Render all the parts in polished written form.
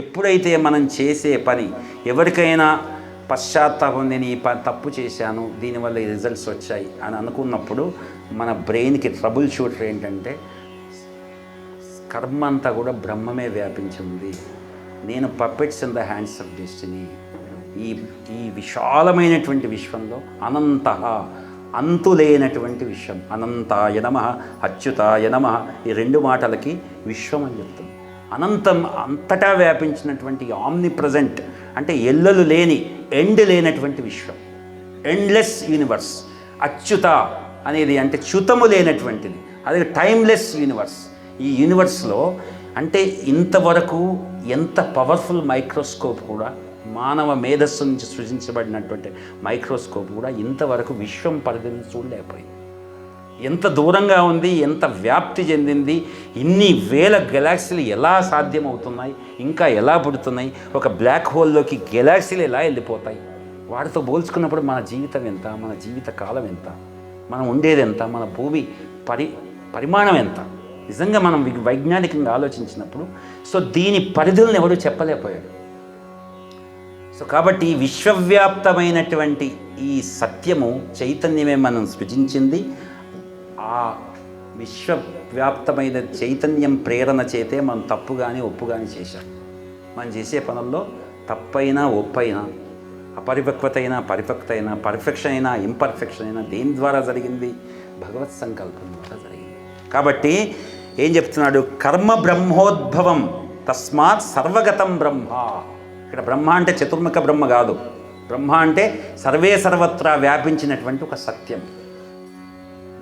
ఎప్పుడైతే మనం చేసే పని ఎవరికైనా పశ్చాత్తాపం, నేను ఈ తప్పు చేశాను, దీనివల్ల ఈ రిజల్ట్స్ వచ్చాయి అని అనుకున్నప్పుడు మన బ్రెయిన్కి ట్రబుల్ షూటర్ ఏంటంటే కర్మ అంతా కూడా బ్రహ్మమే వ్యాపించి ఉంది, నేను puppets in the hands of destiny. ఈ విశాలమైనటువంటి విశ్వంలో అనంత, అంతులేనటువంటి విశ్వం, అనంతాయ నమః అచ్యుతాయ నమః, ఈ రెండు మాటలకి విశ్వం అని చెప్తుంది. అనంతం, అంతటా వ్యాపించినటువంటి ఆమ్ని ప్రజెంట్ అంటే ఎల్లలు లేని, ఎండ్ లేనటువంటి విశ్వం, ఎండ్లెస్ యూనివర్స్. అచ్యుత అనేది అంటే చ్యుతము లేనటువంటిది, అదే టైమ్లెస్ యూనివర్స్. ఈ యూనివర్స్లో అంటే ఇంతవరకు ఎంత పవర్ఫుల్ మైక్రోస్కోప్ కూడా, మానవ మేధస్సు నుంచి సృజించబడినటువంటి మైక్రోస్కోప్ కూడా ఇంతవరకు విశ్వం పరిధిని చూడలేకపోయింది. ఎంత దూరంగా ఉంది, ఎంత వ్యాప్తి చెందింది, ఇన్ని వేల గెలాక్సీలు ఎలా సాధ్యమవుతున్నాయి, ఇంకా ఎలా పుడుతున్నాయి, ఒక బ్లాక్ హోల్లోకి గెలాక్సీలు ఎలా వెళ్ళిపోతాయి, వాటితో పోల్చుకున్నప్పుడు మన జీవితం ఎంత, మన జీవిత కాలం ఎంత, మనం ఉండేది ఎంత, మన భూమి పరిమాణం ఎంత, నిజంగా మనం వైజ్ఞానికంగా ఆలోచించినప్పుడు సో దీని పరిధులను ఎవరు చెప్పలేకపోయాడు. సో కాబట్టి విశ్వవ్యాప్తమైనటువంటి ఈ సత్యము, చైతన్యమే మనం సృజించింది. ఆ విశ్వవ్యాప్తమైన చైతన్యం ప్రేరణ చేతే మనం తప్పు కానీ ఒప్పు కానీ చేశాం. మనం చేసే పనుల్లో తప్పైనా ఒప్పైనా, అపరిపక్వత అయినా పరిపక్వత అయినా, పర్ఫెక్షన్ అయినా ఇంపర్ఫెక్షన్ అయినా దేని ద్వారా జరిగింది? భగవత్ సంకల్పం ద్వారా జరిగింది. కాబట్టి ఏం చెప్తున్నాడు? కర్మ బ్రహ్మోద్భవం తస్మాత్ సర్వగతం బ్రహ్మ. ఇక్కడ బ్రహ్మ అంటే చతుర్ముఖ బ్రహ్మ కాదు, బ్రహ్మ అంటే సర్వే సర్వత్రా వ్యాపించినటువంటి ఒక సత్యం.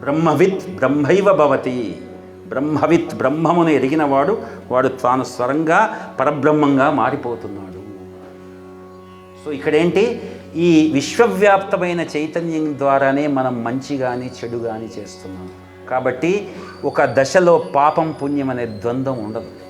బ్రహ్మవిత్ బ్రహ్మైవ భవతి. బ్రహ్మవిత్ బ్రహ్మమును ఎరిగినవాడు వాడు తాను స్వరంగా పరబ్రహ్మంగా మారిపోతున్నాడు. సో ఇక్కడేంటి? ఈ విశ్వవ్యాప్తమైన చైతన్యం ద్వారానే మనం మంచి కానీ చెడు కానీ చేస్తున్నాం. కాబట్టి ఒక దశలో పాపం పుణ్యం అనే ద్వంద్వం ఉండదు.